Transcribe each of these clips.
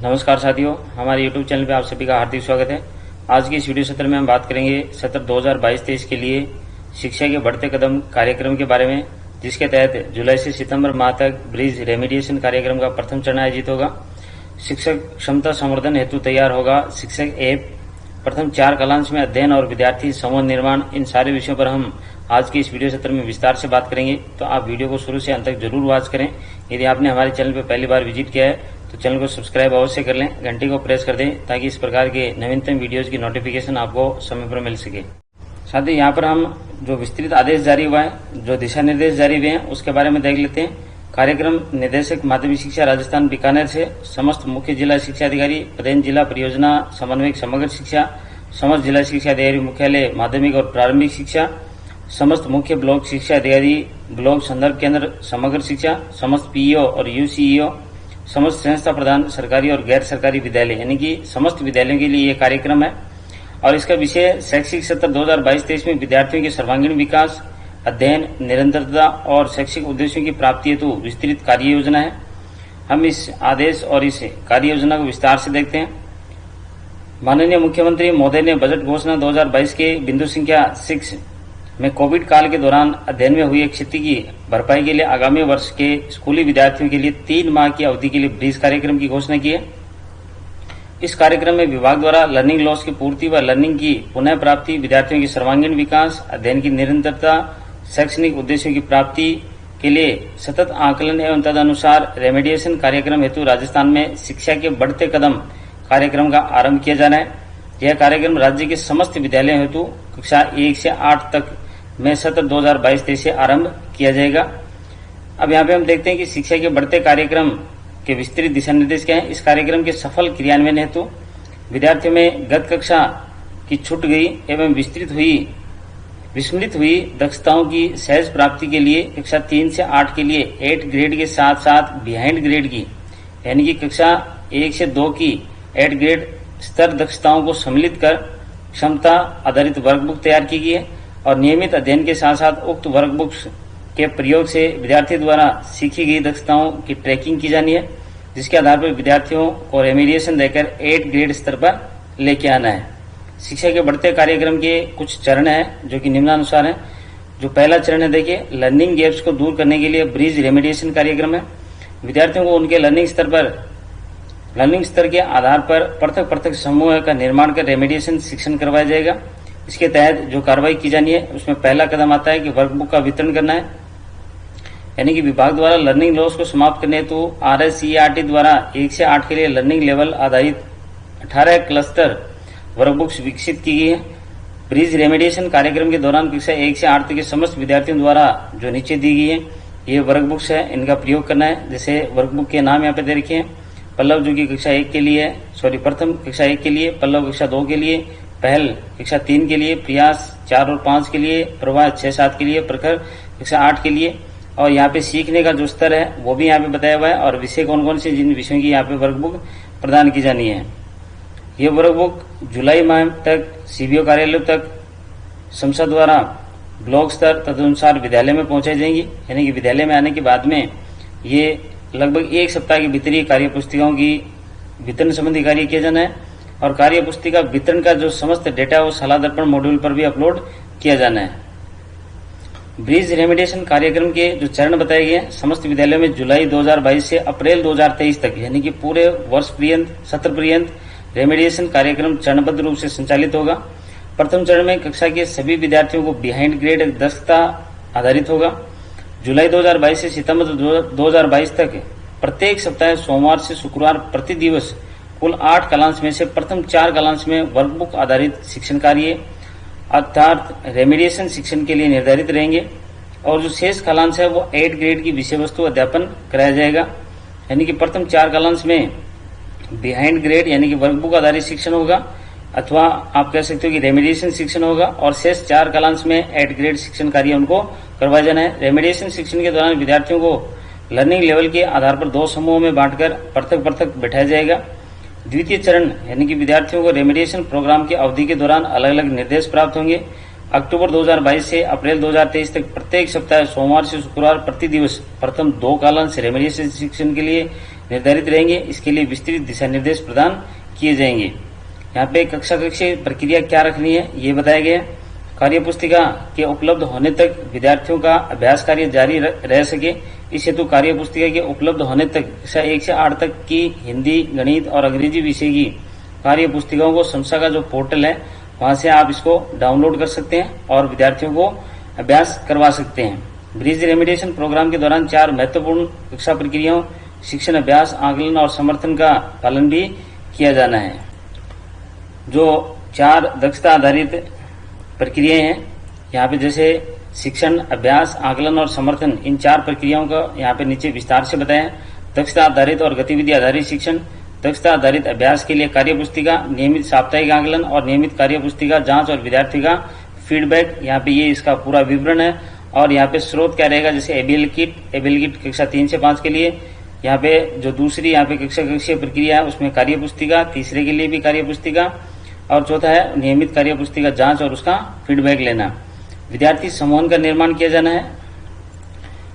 नमस्कार साथियों, हमारे YouTube चैनल पे आप सभी का हार्दिक स्वागत है। आज की इस वीडियो सत्र में हम बात करेंगे सत्र 2022-23 के लिए शिक्षा के बढ़ते कदम कार्यक्रम के बारे में, जिसके तहत जुलाई से सितंबर माह तक ब्रिज रेमिडिएशन कार्यक्रम का प्रथम चरण आयोजित होगा। शिक्षक क्षमता संवर्धन हेतु तैयार होगा शिक्षक ऐप। प्रथम 4 कालांश में अध्ययन और विद्यार्थी समूह निर्माण, इन सारे विषयों पर हम आज के इस वीडियो सत्र में विस्तार से बात करेंगे। तो आप वीडियो को शुरू से अंत तक जरूर वॉच करें। यदि आपने हमारे चैनल पर पहली बार विजिट किया है तो चैनल को सब्सक्राइब अवश्य कर लें, घंटी को प्रेस कर दें ताकि इस प्रकार के नवीनतम वीडियोज की नोटिफिकेशन आपको समय पर मिल सके। साथ ही यहाँ पर हम जो विस्तृत आदेश जारी हुआ है, जो दिशा निर्देश जारी हुए हैं, उसके बारे में देख लेते हैं। कार्यक्रम निदेशक माध्यमिक शिक्षा राजस्थान बीकानेर से समस्त मुख्य जिला शिक्षा अधिकारी, पदेन जिला परियोजना समन्वयक समग्र शिक्षा, समस्त जिला शिक्षा अधिकारी मुख्यालय माध्यमिक और प्रारंभिक शिक्षा, समस्त मुख्य ब्लॉक शिक्षा अधिकारी, ब्लॉक संदर्भ केंद्र समग्र शिक्षा, समस्त पीईओ और यूसीईओ, समस्त संस्था प्रधान सरकारी और गैर सरकारी विद्यालय यानी कि समस्त विद्यालयों के लिए यह कार्यक्रम है। और इसका विषय शैक्षिक सत्र 2022-23 में विद्यार्थियों के सर्वांगीण विकास, अध्ययन, निरंतरता और शैक्षिक उद्देश्यों की प्राप्ति हेतु विस्तृत कार्य योजना है। हम इस आदेश और इस कार्य योजना को विस्तार से देखते हैं। माननीय मुख्यमंत्री महोदय ने बजट घोषणा 2022 के बिंदु संख्या 6 में कोविड काल के दौरान अध्ययन में हुई क्षति की भरपाई के लिए आगामी वर्ष के स्कूली विद्यार्थियों के लिए 3 माह की अवधि के लिए ब्रीज कार्यक्रम की घोषणा की है। इस कार्यक्रम में विभाग द्वारा लर्निंग लॉस की पूर्ति व लर्निंग की पुनः प्राप्ति, विद्यार्थियों की सर्वांगीण विकास, अध्ययन की निरंतरता, शैक्षणिक उद्देश्यों की प्राप्ति के लिए सतत आकलन एवं तदनुसार रेमेडिएशन कार्यक्रम हेतु राजस्थान में शिक्षा के बढ़ते कदम कार्यक्रम का आरंभ किया जाना है। यह कार्यक्रम राज्य के समस्त विद्यालयों हेतु कक्षा 1 से 8 तक में सत्र 2022-23 से आरंभ किया जाएगा। अब यहाँ पे हम देखते हैं कि शिक्षा के बढ़ते कार्यक्रम के विस्तृत दिशा निर्देश क्या है। इस कार्यक्रम के सफल क्रियान्वयन हेतु विद्यार्थियों में गत कक्षा की छूट गई एवं विस्मृत हुई दक्षताओं की सहज प्राप्ति के लिए कक्षा 3 से 8 के लिए 8 ग्रेड के साथ साथ बिहाइंड ग्रेड की यानी कि कक्षा 1 से 2 की 8 ग्रेड स्तर दक्षताओं को सम्मिलित कर क्षमता आधारित वर्कबुक तैयार की गई है और नियमित अध्ययन के साथ साथ उक्त वर्कबुक्स के प्रयोग से विद्यार्थी द्वारा सीखी गई दक्षताओं की ट्रैकिंग की जानी है, जिसके आधार पर विद्यार्थियों को रेमिडिएशन देकर 8 ग्रेड स्तर पर लेके आना है। शिक्षा के बढ़ते कार्यक्रम के कुछ चरण हैं जो कि निम्नानुसार हैं। जो पहला चरण है, देखिए, लर्निंग गैप्स को दूर करने के लिए ब्रिज रेमिडिएशन कार्यक्रम है। विद्यार्थियों को उनके लर्निंग स्तर के आधार पर पृथक समूह का निर्माण कर रेमिडिएशन शिक्षण करवाया जाएगा। इसके तहत जो कार्रवाई की जानी है उसमें पहला कदम आता है कि वर्कबुक का वितरण करना है, यानी कि विभाग द्वारा लर्निंग लॉस को समाप्त करने हेतु RSCERT द्वारा 1 से 8 के लिए लर्निंग लेवल आधारित 18 क्लस्टर वर्कबुक्स विकसित की गई है। ब्रिज रेमिडिएशन कार्यक्रम के दौरान कक्षा 1 से 8 तक के समस्त विद्यार्थियों द्वारा जो नीचे दी गई है ये वर्कबुक्स है, इनका प्रयोग करना है। जैसे वर्कबुक के नाम यहाँ पे दे रखे हैं। पल्लव जो कि कक्षा 1 के लिए है, प्रथम कक्षा 1 के लिए, पल्लव कक्षा 2 के लिए, पहल कक्षा 3 के लिए, प्रयास 4 और 5 के लिए, प्रवाह 6-7 के लिए, प्रखर कक्षा 8 के लिए। और यहाँ पे सीखने का जो स्तर है वो भी यहाँ पे बताया हुआ है और विषय कौन कौन से, जिन विषयों की यहाँ पे वर्कबुक प्रदान की जानी है। ये वर्कबुक जुलाई माह तक CBO कार्यालयों तक संसद द्वारा ब्लॉक स्तर तदनुसार विद्यालय में पहुंचाई जाएंगी, यानी कि विद्यालय में आने के बाद में ये लगभग 1 सप्ताह के भीतर ही कार्य पुस्तिकाओं की वितरण संबंधी कार्य किया जाना है और कार्य पुस्तिका वितरण का जो समस्त डेटा है वो शाला दर्पण मॉड्यूल पर भी अपलोड किया जाना है। ब्रिज रेमिडिएशन कार्यक्रम के जो चरण बताए गए हैं, समस्त विद्यालयों में जुलाई 2022 से अप्रैल 2023 तक यानी कि पूरे वर्ष पर्यंत, सत्र पर्यंत रेमिडिएशन कार्यक्रम चरणबद्ध रूप से संचालित होगा। प्रथम चरण में कक्षा के सभी विद्यार्थियों को बिहाइंड ग्रेड दक्षता आधारित होगा। जुलाई 2022 से सितंबर 2022 तक प्रत्येक सप्ताह सोमवार से शुक्रवार प्रति दिवस कुल 8 कालांश में से प्रथम 4 कालांश में वर्कबुक आधारित शिक्षण कार्य अर्थात रेमिडिएशन शिक्षण के लिए निर्धारित रहेंगे और जो शेष कालांश है वो 8 ग्रेड की विषय वस्तु अध्यापन कराया जाएगा, यानी कि प्रथम 4 कालांश में बिहाइंड ग्रेड यानी कि वर्कबुक आधारित शिक्षण होगा अथवा आप कह सकते हो कि रेमिडिएशन शिक्षण होगा और शेष 4 कालांश में 8 ग्रेड शिक्षण कार्य उनको करवाया जाना है। रेमिडिएशन शिक्षण के दौरान विद्यार्थियों को लर्निंग लेवल के आधार पर 2 समूहों में बांटकर पृथक बैठाया जाएगा। द्वितीय चरण यानी कि विद्यार्थियों को रेमिडिएशन प्रोग्राम की अवधि के दौरान अलग अलग निर्देश प्राप्त होंगे। अक्टूबर 2022 से अप्रैल 2023 तक प्रत्येक सप्ताह सोमवार से शुक्रवार प्रति दिवस प्रथम 2 कालांश रेमिडिएशन शिक्षण के लिए निर्धारित रहेंगे। इसके लिए विस्तृत दिशा निर्देश प्रदान किए जाएंगे। यहाँ पे कक्षा कक्षीय प्रक्रिया क्या रखनी है ये बताया गया है। कार्य पुस्तिका के उपलब्ध होने तक विद्यार्थियों का अभ्यास कार्य जारी रह सके, इस हेतु कार्य पुस्तिका के उपलब्ध होने तक कक्षा 1 से 8 तक की हिंदी, गणित और अंग्रेजी विषय की कार्य पुस्तिकाओं को समसा का जो पोर्टल है वहां से आप इसको डाउनलोड कर सकते हैं और विद्यार्थियों को अभ्यास करवा सकते हैं। ब्रिज रेमिडिएशन प्रोग्राम के दौरान 4 महत्वपूर्ण कक्षा प्रक्रियाओं शिक्षण, अभ्यास, आकलन और समर्थन का पालन भी किया जाना है। जो 4 दक्षता आधारित प्रक्रियाएं हैं यहाँ पे, जैसे शिक्षण, अभ्यास, आकलन और समर्थन, इन 4 प्रक्रियाओं का यहाँ पे नीचे विस्तार से बताया है। दक्षता आधारित और गतिविधि आधारित शिक्षण, दक्षता आधारित अभ्यास के लिए कार्य पुस्तिका, नियमित साप्ताहिक आकलन और नियमित कार्य पुस्तिका जांच और विद्यार्थी का फीडबैक, यहाँ पे ये इसका पूरा विवरण है। और यहाँ पे स्रोत क्या रहेगा, जैसे एबीएल किट कक्षा 3 से 5 के लिए, यहाँ पे जो दूसरी यहाँ पे कक्षा कक्षीय प्रक्रिया है उसमें कार्य पुस्तिका, तीसरे के लिए भी कार्य पुस्तिका, और चौथा है नियमित कार्य पुस्तिका जांच और उसका फीडबैक लेना। विद्यार्थी समूहन का निर्माण किया जाना है।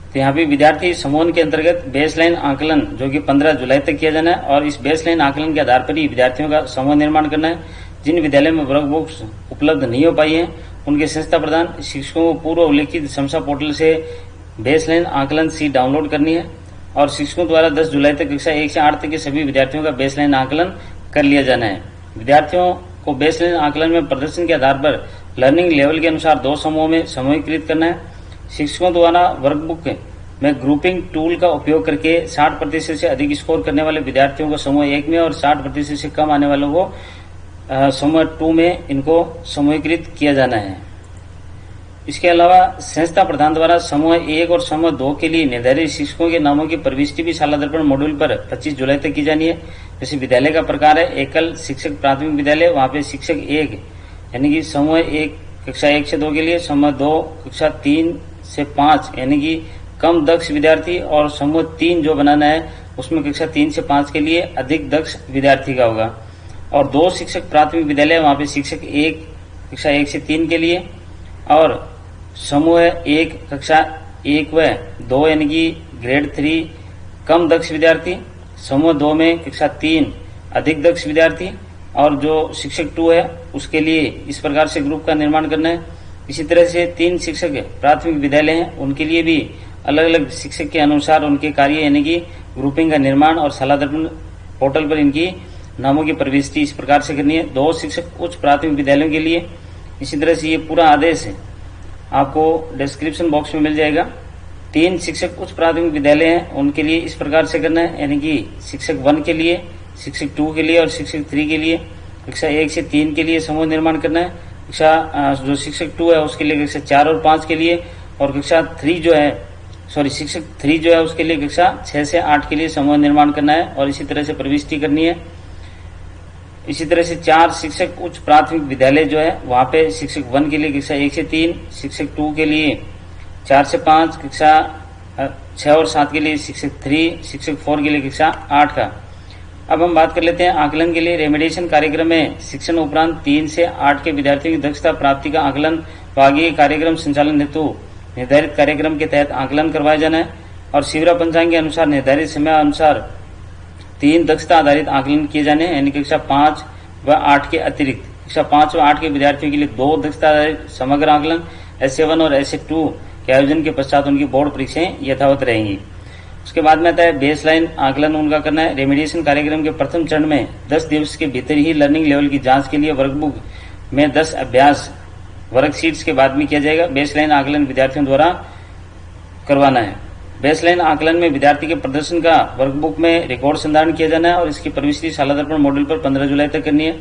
तो यहाँ पे विद्यार्थी समूहन के अंतर्गत बेसलाइन आकलन जो कि 15 जुलाई तक किया जाना है, और इस बेसलाइन आकलन के आधार पर ही विद्यार्थियों का समूह निर्माण करना है। जिन विद्यालयों में वर्क बुक्स उपलब्ध नहीं हो पाई है उनके संस्था प्रधान शिक्षकों को पूर्व उल्लेखित समसा पोर्टल से बेसलाइन आकलन शीट डाउनलोड करनी है, और शिक्षकों द्वारा 10 जुलाई तक कक्षा 1 से 8 तक के सभी विद्यार्थियों का बेसलाइन आकलन कर लिया जाना है। विद्यार्थियों को बेसलाइन आकलन में प्रदर्शन के आधार पर लर्निंग लेवल के अनुसार 2 समूहों में समूहीकृत करना है। शिक्षकों द्वारा वर्कबुक में ग्रुपिंग टूल का उपयोग करके 60% से अधिक स्कोर करने वाले विद्यार्थियों को समूह 1 में और 60% से कम आने वालों को समूह 2 में इनको समूहीकृत किया जाना है। इसके अलावा संस्था प्रधान द्वारा समूह 1 और समूह 2 के लिए निर्धारित शिक्षकों के नामों की प्रविष्टि भी शाला दर्पण मॉड्यूल पर 25 जुलाई तक की जानी है। जैसे विद्यालय का प्रकार है एकल शिक्षक प्राथमिक विद्यालय, वहां पे शिक्षक 1 यानी कि समूह 1 कक्षा 1 से 2 के लिए, समूह 2 कक्षा 3 से 5 यानी कि कम दक्ष विद्यार्थी, और समूह 3 जो बनाना है उसमें कक्षा 3 से 5 के लिए अधिक दक्ष विद्यार्थी का होगा। और 2 शिक्षक प्राथमिक विद्यालय, वहां पे शिक्षक 1 कक्षा 1 से 3 के लिए, और समूह 1 कक्षा 1 व 2 यानी कि ग्रेड 3 कम दक्ष विद्यार्थी, समूह 2 में कक्षा 3 अधिक दक्ष विद्यार्थी, और जो शिक्षक 2 है उसके लिए इस प्रकार से ग्रुप का निर्माण करना है। इसी तरह से 3 शिक्षक प्राथमिक विद्यालय हैं उनके लिए भी अलग अलग शिक्षक के अनुसार उनके कार्य यानी कि ग्रुपिंग का निर्माण और शाला दर्पण पोर्टल पर इनकी नामों की प्रविष्टि इस प्रकार से करनी है। 2 शिक्षक उच्च प्राथमिक विद्यालयों के लिए, इसी तरह से ये पूरा आदेश है आपको डिस्क्रिप्शन बॉक्स में मिल जाएगा। 3 शिक्षक उच्च प्राथमिक विद्यालय हैं उनके लिए इस प्रकार से करना है, यानी कि शिक्षक 1 के लिए, शिक्षक 2 के लिए और शिक्षक 3 के लिए, कक्षा 1 से 3 के लिए समूह निर्माण करना है। कक्षा जो शिक्षक 2 है उसके लिए कक्षा 4 और 5 के लिए, और कक्षा 3 जो है शिक्षक 3 जो है उसके लिए कक्षा 6 से 8 के लिए समूह निर्माण करना है, और इसी तरह से प्रविष्टि करनी है। इसी तरह से 4 शिक्षक उच्च प्राथमिक विद्यालय जो है वहां पे शिक्षक 1 के लिए कक्षा 1 से 3, शिक्षक 2 के लिए 4 से 5, कक्षा 6 और 7 के लिए शिक्षक 3, शिक्षक 4 के लिए कक्षा 8 का। अब हम बात कर लेते हैं आकलन के लिए। रेमिडिएशन कार्यक्रम में शिक्षण उपरांत 3 से 8 के विद्यार्थियों की दक्षता प्राप्ति का आकलन व आगे कार्यक्रम संचालन हेतु निर्धारित कार्यक्रम के तहत आकलन करवाया जाना है, और शिविरा पंचांग के अनुसार निर्धारित समय अनुसार 3 दक्षता आधारित आकलन किए जाने हैं, यानी कक्षा 5 व 8 के अतिरिक्त कक्षा 5 व 8 के विद्यार्थियों के लिए 2 दक्षता आधारित समग्र आकलन SA1 और SA2 के आयोजन के पश्चात उनकी बोर्ड परीक्षाएं यथावत रहेंगी। उसके बाद में आता है बेसलाइन आकलन उनका करना है। रेमिडिएशन कार्यक्रम के प्रथम चरण में 10 दिवस के भीतर ही लर्निंग लेवल की जांच के लिए वर्कबुक में 10 अभ्यास वर्कशीट्स के बाद में किया जाएगा। बेसलाइन आकलन विद्यार्थियों द्वारा करवाना है। बेसलाइन आकलन में विद्यार्थी के प्रदर्शन का वर्कबुक में रिकॉर्ड संधारण किया जाना है, और इसकी प्रविष्टि शाला दर्पण मॉड्यूल पर 15 जुलाई तक करनी है।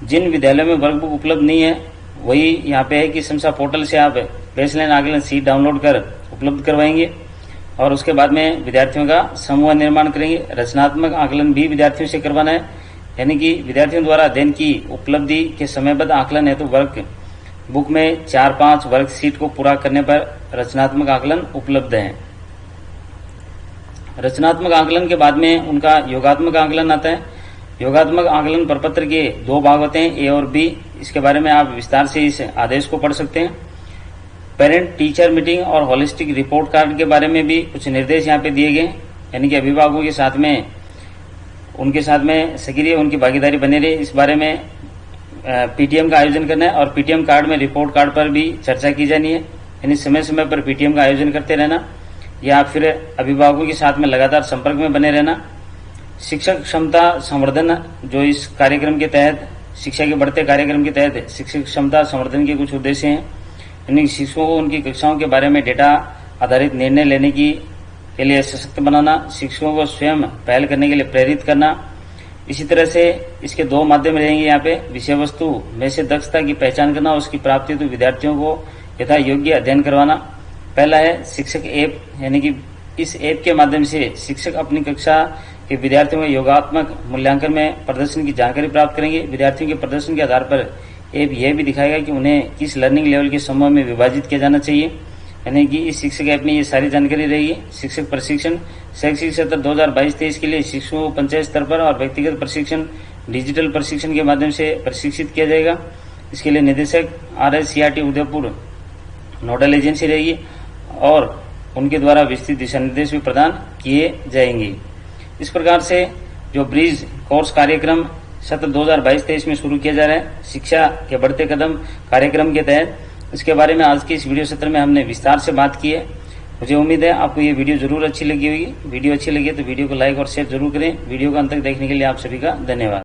जिन विद्यालयों में वर्कबुक उपलब्ध नहीं है वही यहाँ पे है कि समसा पोर्टल से आप बेसलाइन आकलन शीट डाउनलोड कर उपलब्ध करवाएंगे, और उसके बाद में विद्यार्थियों का समूह निर्माण करेंगे। रचनात्मक आकलन भी विद्यार्थियों से करवाना है, यानी कि विद्यार्थियों द्वारा अध्ययन की उपलब्धि के समयबद्ध आकलन है तो वर्क बुक में 4-5 वर्कशीट को पूरा करने पर रचनात्मक आकलन उपलब्ध है। रचनात्मक आकलन के बाद में उनका योगात्मक आकलन आता है। योगात्मक आकलन प्रपत्र के 2 भाग होते हैं, A और B। इसके बारे में आप विस्तार से इस आदेश को पढ़ सकते हैं। पेरेंट टीचर मीटिंग और होलिस्टिक रिपोर्ट कार्ड के बारे में भी कुछ निर्देश यहाँ पे दिए गए, यानी कि अभिभावकों के साथ में उनके साथ में सक्रिय उनकी भागीदारी बनी रही। इस बारे में पीटीएम का आयोजन करना है और पीटीएम कार्ड में रिपोर्ट कार्ड पर भी चर्चा की जानी है, यानी समय समय पर पीटीएम का आयोजन करते रहना या फिर अभिभावकों के साथ में लगातार संपर्क में बने रहना। शिक्षक क्षमता संवर्धन, जो इस कार्यक्रम के तहत शिक्षा के बढ़ते कार्यक्रम के तहत शिक्षक क्षमता संवर्धन के कुछ उद्देश्य हैं, यानी शिक्षकों को उनकी कक्षाओं के बारे में डेटा आधारित निर्णय लेने के लिए सशक्त बनाना, शिक्षकों को स्वयं पहल करने के लिए प्रेरित करना। इसी तरह से इसके दो माध्यम रहेंगे यहाँ पे, विषय वस्तु में से दक्षता की पहचान करना और उसकी प्राप्ति तो विद्यार्थियों को यथा योग्य अध्ययन करवाना। पहला है शिक्षक ऐप, यानी कि इस ऐप के माध्यम से शिक्षक अपनी कक्षा के विद्यार्थियों के योगात्मक मूल्यांकन में प्रदर्शन की जानकारी प्राप्त करेंगे। विद्यार्थियों के प्रदर्शन के आधार पर ऐप यह भी दिखाएगा कि उन्हें किस लर्निंग लेवल के समूह में विभाजित किया जाना चाहिए, यानी कि इस शिक्षक ऐप में ये सारी जानकारी रहेगी। शिक्षक प्रशिक्षण, शैक्षिक सत्र 2022-23 के लिए शिक्षकों को पंचायत स्तर पर और व्यक्तिगत प्रशिक्षण डिजिटल प्रशिक्षण के माध्यम से प्रशिक्षित किया जाएगा। इसके लिए निदेशक RSCRT उदयपुर नोडल एजेंसी रहेगी और उनके द्वारा विस्तृत दिशा निर्देश भी प्रदान किए जाएंगे। इस प्रकार से जो ब्रिज कोर्स कार्यक्रम सत्र 2022-23 में शुरू किया जा रहा है शिक्षा के बढ़ते कदम कार्यक्रम के तहत, इसके बारे में आज के इस वीडियो सत्र में हमने विस्तार से बात की है। मुझे उम्मीद है आपको ये वीडियो जरूर अच्छी लगी होगी। वीडियो अच्छी लगी तो वीडियो को लाइक और शेयर जरूर करें। वीडियो को अंत तक देखने के लिए आप सभी का धन्यवाद।